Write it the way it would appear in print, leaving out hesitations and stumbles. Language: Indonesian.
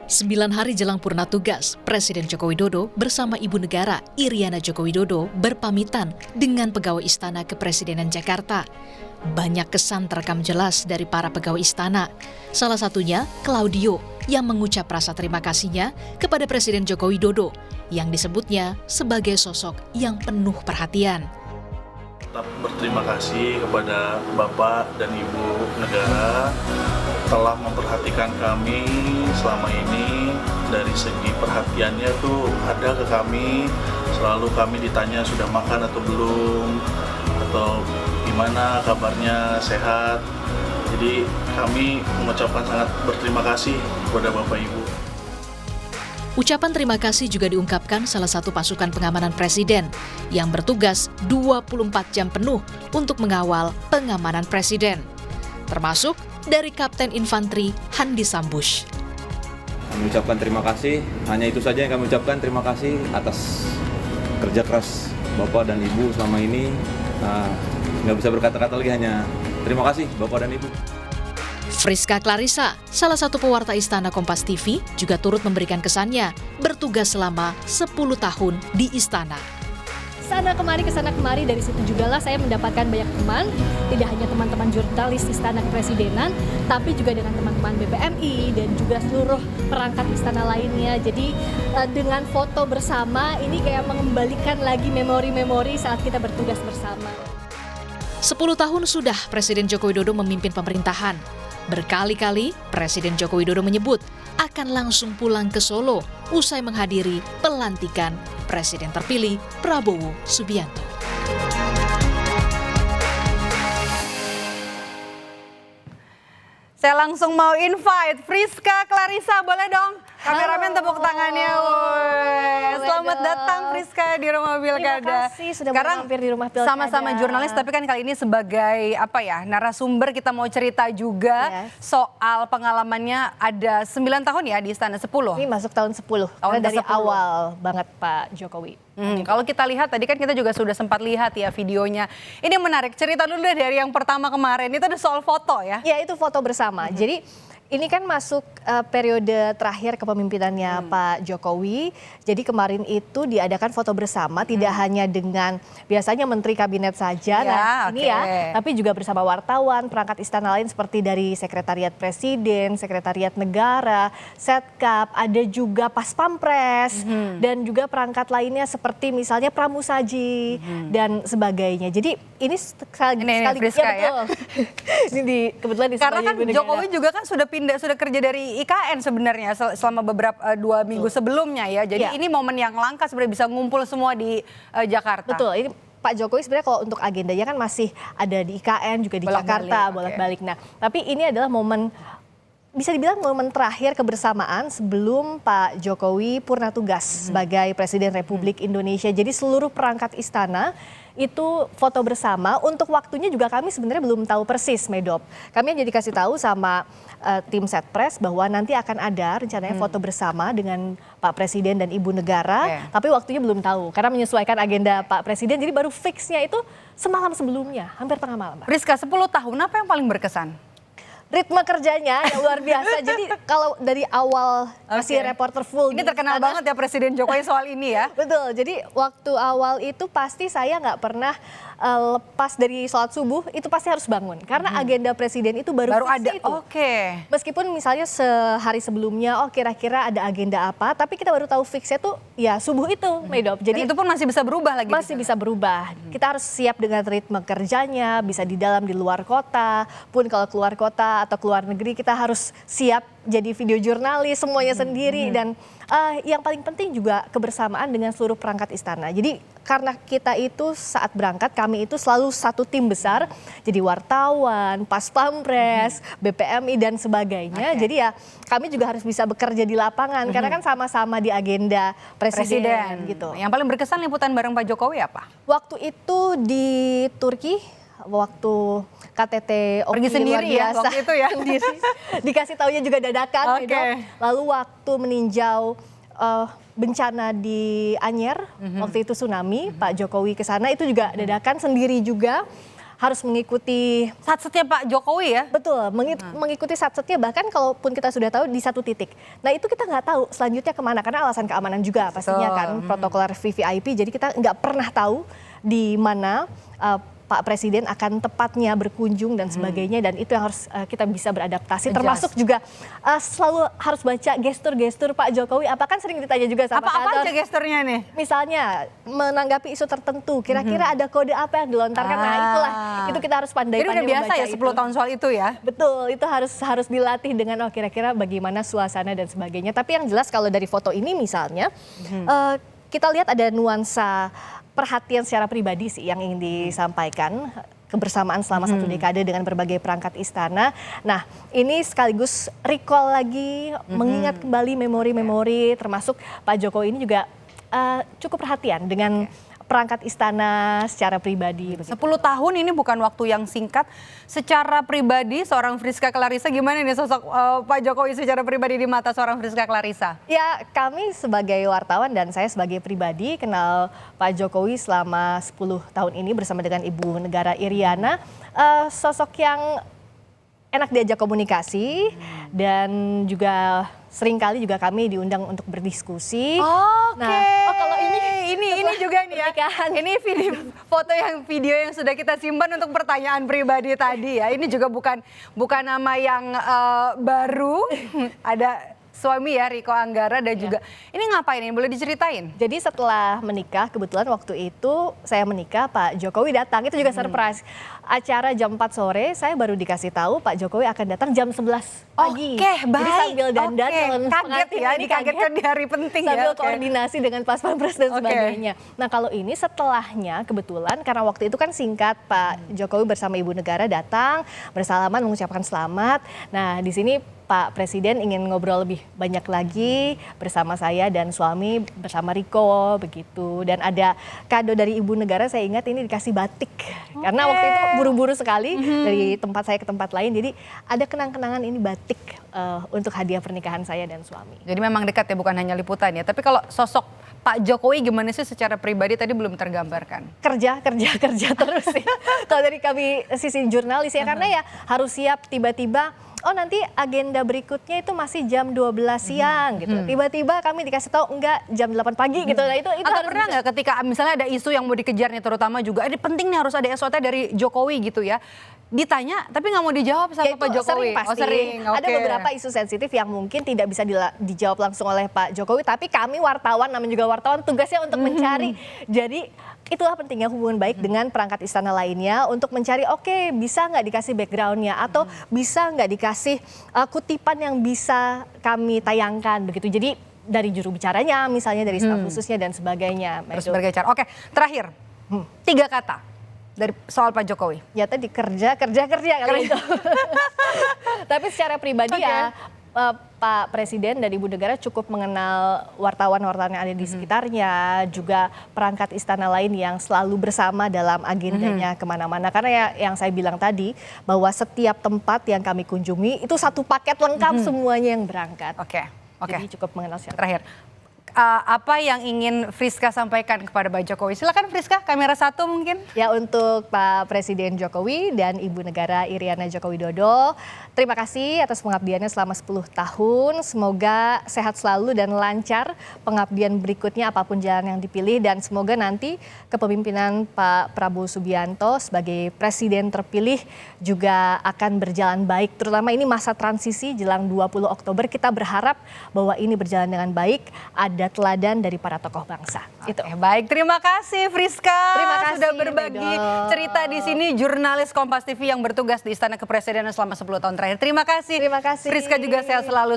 9 hari jelang purna tugas, Presiden Joko Widodo bersama Ibu Negara Iriana Joko Widodo berpamitan dengan pegawai Istana Kepresidenan Jakarta. Banyak kesan terekam jelas dari para pegawai istana. Salah satunya Claudio yang mengucap rasa terima kasihnya kepada Presiden Joko Widodo yang disebutnya sebagai sosok yang penuh perhatian. Tetap berterima kasih kepada Bapak dan Ibu Negara telah memperhatikan kami selama ini. Dari segi perhatiannya tuh ada ke kami, selalu kami ditanya sudah makan atau belum, atau gimana kabarnya, sehat. Jadi kami mengucapkan sangat berterima kasih kepada Bapak Ibu. Ucapan terima kasih juga diungkapkan salah satu pasukan pengamanan Presiden yang bertugas 24 jam penuh untuk mengawal pengamanan Presiden, termasuk dari Kapten Infanteri Handi Sambush. Kami ucapkan terima kasih, hanya itu saja yang kami ucapkan, terima kasih atas kerja keras Bapak dan Ibu selama ini. Nggak bisa berkata-kata lagi, hanya terima kasih Bapak dan Ibu. Friska Clarissa, salah satu pewarta Istana Kompas TV, juga turut memberikan kesannya bertugas selama 10 tahun di Istana. Kesana kemari dari situ juga lah saya mendapatkan banyak teman, tidak hanya teman-teman jurnalis Istana Kepresidenan, tapi juga dengan teman-teman BPMI dan juga seluruh perangkat istana lainnya. Jadi dengan foto bersama ini kayak mengembalikan lagi memori-memori saat kita bertugas bersama. 10 tahun sudah Presiden Joko Widodo memimpin pemerintahan. Berkali-kali Presiden Joko Widodo menyebut akan langsung pulang ke Solo usai menghadiri pelantikan Presiden terpilih Prabowo Subianto. Saya langsung mau invite Friska Clarissa, boleh dong? Kameramen tepuk tangannya. Selamat datang Friska di Rumah Pilkada. Terima kasih sudah mampir di Rumah Pilkada. Sama-sama jurnalis, tapi kan kali ini sebagai narasumber kita mau cerita juga soal pengalamannya. Ada 9 tahun ya di Istana 10. Ini masuk tahun 10. Dari awal banget Pak Jokowi. Kalau kita lihat tadi kan kita juga sudah sempat lihat ya videonya. Ini menarik, cerita dulu deh dari yang pertama kemarin, itu ada soal foto ya? Ya itu foto bersama, jadi ini kan masuk periode terakhir kepemimpinannya Pak Jokowi. Jadi kemarin itu diadakan foto bersama, tidak hanya dengan biasanya menteri kabinet saja, tapi juga bersama wartawan, perangkat istana lain seperti dari Sekretariat Presiden, Sekretariat Negara, Setkap, ada juga Pas Pampres, dan juga perangkat lainnya seperti misalnya Pramusaji dan sebagainya. Jadi ini sekaligus ya. Ini kebetulan di karena kan Jokowi juga kan sudah kerja dari IKN sebenarnya selama beberapa 2 minggu sebelumnya ya. Jadi ini momen yang langka sebenarnya bisa ngumpul semua di Jakarta. Betul, ini Pak Jokowi sebenarnya kalau untuk agendanya kan masih ada di IKN juga di Jakarta bolak-balik. Nah, tapi ini adalah momen, bisa dibilang momen terakhir kebersamaan sebelum Pak Jokowi purna tugas sebagai Presiden Republik Indonesia. Jadi seluruh perangkat istana itu foto bersama. Untuk waktunya juga kami sebenarnya belum tahu persis, Medop. Kami hanya dikasih tahu sama tim Setpres bahwa nanti akan ada rencananya foto bersama dengan Pak Presiden dan Ibu Negara. Tapi waktunya belum tahu karena menyesuaikan agenda Pak Presiden. Jadi baru fixnya itu semalam sebelumnya, hampir tengah malam. Friska, 10 tahun apa yang paling berkesan? Ritme kerjanya yang luar biasa. Jadi kalau dari awal masih reporter full. Ini terkenal banget ya Presiden Jokowi soal ini ya. Betul, jadi waktu awal itu pasti saya nggak pernah lepas dari sholat subuh, itu pasti harus bangun. Karena agenda Presiden itu baru ada itu. Meskipun misalnya sehari sebelumnya, kira-kira ada agenda apa, tapi kita baru tahu fixnya tuh ya subuh itu, Medop. Jadi itu pun masih bisa berubah lagi. Masih bisa berubah. Kita harus siap dengan ritme kerjanya, bisa di dalam, di luar kota. Pun kalau keluar kota atau keluar negeri kita harus siap jadi video jurnalis semuanya sendiri. Dan yang paling penting juga kebersamaan dengan seluruh perangkat istana. Jadi karena kita itu saat berangkat kami itu selalu satu tim besar, jadi wartawan, Pas Pampres, BPMI dan sebagainya. Jadi ya kami juga harus bisa bekerja di lapangan karena kan sama-sama di agenda presiden gitu. Yang paling berkesan liputan bareng Pak Jokowi apa? Waktu itu di Turki, waktu KTT pergi sendiri ya waktu itu ya. Sendiri. Dikasih taunya juga dadakan. Lalu waktu meninjau bencana di Anyer, waktu itu tsunami, Pak Jokowi ke sana itu juga dadakan sendiri juga. harus mengikuti Satsetnya Pak Jokowi ya? betul mengikuti satsetnya, bahkan kalaupun kita sudah tahu di satu titik. Nah itu kita nggak tahu selanjutnya kemana karena alasan keamanan juga pastinya kan, protokoler VVIP. Jadi kita nggak pernah tahu di mana Pak Presiden akan tepatnya berkunjung dan sebagainya, dan itu yang harus kita bisa beradaptasi. Termasuk juga selalu harus baca gestur-gestur Pak Jokowi. Apakah sering ditanya juga sama Apa aja gesturnya nih? misalnya menanggapi isu tertentu, kira-kira ada kode apa yang dilontarkan. Nah itulah, itu kita harus Jadi udah biasa ya 10 tahun soal itu ya? Betul, itu harus dilatih dengan kira-kira bagaimana suasana dan sebagainya. Tapi yang jelas kalau dari foto ini misalnya, kita lihat ada nuansa perhatian secara pribadi sih yang ingin disampaikan, kebersamaan selama 1 dekade dengan berbagai perangkat istana. Nah ini sekaligus recall lagi, mengingat kembali memori-memori, termasuk Pak Jokowi ini juga cukup perhatian dengan perangkat istana secara pribadi. 10 tahun ini bukan waktu yang singkat. Secara pribadi seorang Friska Clarissa, gimana nih sosok Pak Jokowi secara pribadi di mata seorang Friska Clarissa? Ya kami sebagai wartawan dan saya sebagai pribadi kenal Pak Jokowi selama 10 tahun ini bersama dengan Ibu Negara Iriana. Sosok yang enak diajak komunikasi dan juga seringkali juga kami diundang untuk berdiskusi. Oke. Nah, kalau ini juga nih ya. Ini video yang sudah kita simpan untuk pertanyaan pribadi tadi ya. Ini juga bukan nama yang baru. Ada suami ya, Riko Anggara, dan juga ini ngapain ini, boleh diceritain? Jadi setelah menikah, kebetulan waktu itu saya menikah, Pak Jokowi datang, itu juga surprise. Acara jam 4 sore, saya baru dikasih tahu Pak Jokowi akan datang jam 11 pagi. Oke, baik. Jadi sambil dandan, kaget ya, dikagetkan di hari penting sambil ya. koordinasi dengan Pas Pampres dan sebagainya. Nah kalau ini setelahnya, kebetulan karena waktu itu kan singkat, Pak Jokowi bersama Ibu Negara datang, bersalaman, mengucapkan selamat. Nah di sini Pak Presiden ingin ngobrol lebih banyak lagi bersama saya dan suami, bersama Riko begitu. Dan ada kado dari Ibu Negara, saya ingat ini dikasih batik. Karena waktu itu buru-buru sekali dari tempat saya ke tempat lain. Jadi ada kenang-kenangan ini batik untuk hadiah pernikahan saya dan suami. Jadi memang dekat ya, bukan hanya liputan ya. Tapi kalau sosok Pak Jokowi gimana sih secara pribadi tadi belum tergambarkan? Kerja terus sih. Kalau dari kami sisi jurnalis ya, karena ya harus siap tiba-tiba, oh nanti agenda berikutnya itu masih jam 12 siang gitu. Tiba-tiba kami dikasih tahu enggak jam 8 pagi gitu. Nah itu Atau harus pernah nggak ketika misalnya ada isu yang mau dikejar nih, terutama juga ini penting nih harus ada SOT dari Jokowi gitu ya. Ditanya tapi nggak mau dijawab sama Pak Jokowi. Sering pasti. Sering. Ada beberapa isu sensitif yang mungkin tidak bisa dijawab langsung oleh Pak Jokowi, tapi kami wartawan, namanya juga wartawan, tugasnya untuk mencari. Jadi itulah pentingnya hubungan baik dengan perangkat istana lainnya untuk mencari, oke, bisa nggak dikasih backgroundnya atau bisa nggak dikasih kutipan yang bisa kami tayangkan begitu. Jadi dari juru bicaranya, misalnya dari staf khususnya dan sebagainya. Terus berbicara. Oke, terakhir 3 kata dari soal Pak Jokowi. Ya tadi kerja kali itu. Tapi secara pribadi ya Pak Presiden dan Ibu Negara cukup mengenal wartawan-wartawan yang ada di sekitarnya, juga perangkat istana lain yang selalu bersama dalam agendanya kemana-mana. Karena ya yang saya bilang tadi, bahwa setiap tempat yang kami kunjungi itu satu paket lengkap semuanya yang berangkat. Oke. Jadi cukup mengenal secara Terakhir, apa yang ingin Friska sampaikan kepada Pak Jokowi? Silakan Friska, kamera 1 mungkin. Ya, untuk Pak Presiden Jokowi dan Ibu Negara Iriana Joko Widodo, terima kasih atas pengabdiannya selama 10 tahun. Semoga sehat selalu dan lancar pengabdian berikutnya apapun jalan yang dipilih. Dan semoga nanti kepemimpinan Pak Prabowo Subianto sebagai Presiden terpilih juga akan berjalan baik. Terutama ini masa transisi jelang 20 Oktober, kita berharap bahwa ini berjalan dengan baik, ada teladan dari para tokoh bangsa. Itu. Baik, terima kasih Friska. Terima kasih sudah berbagi cerita di sini, jurnalis Kompas TV yang bertugas di Istana Kepresidenan selama 10 tahun terakhir. Terima kasih. Terima kasih. Friska juga sehat selalu.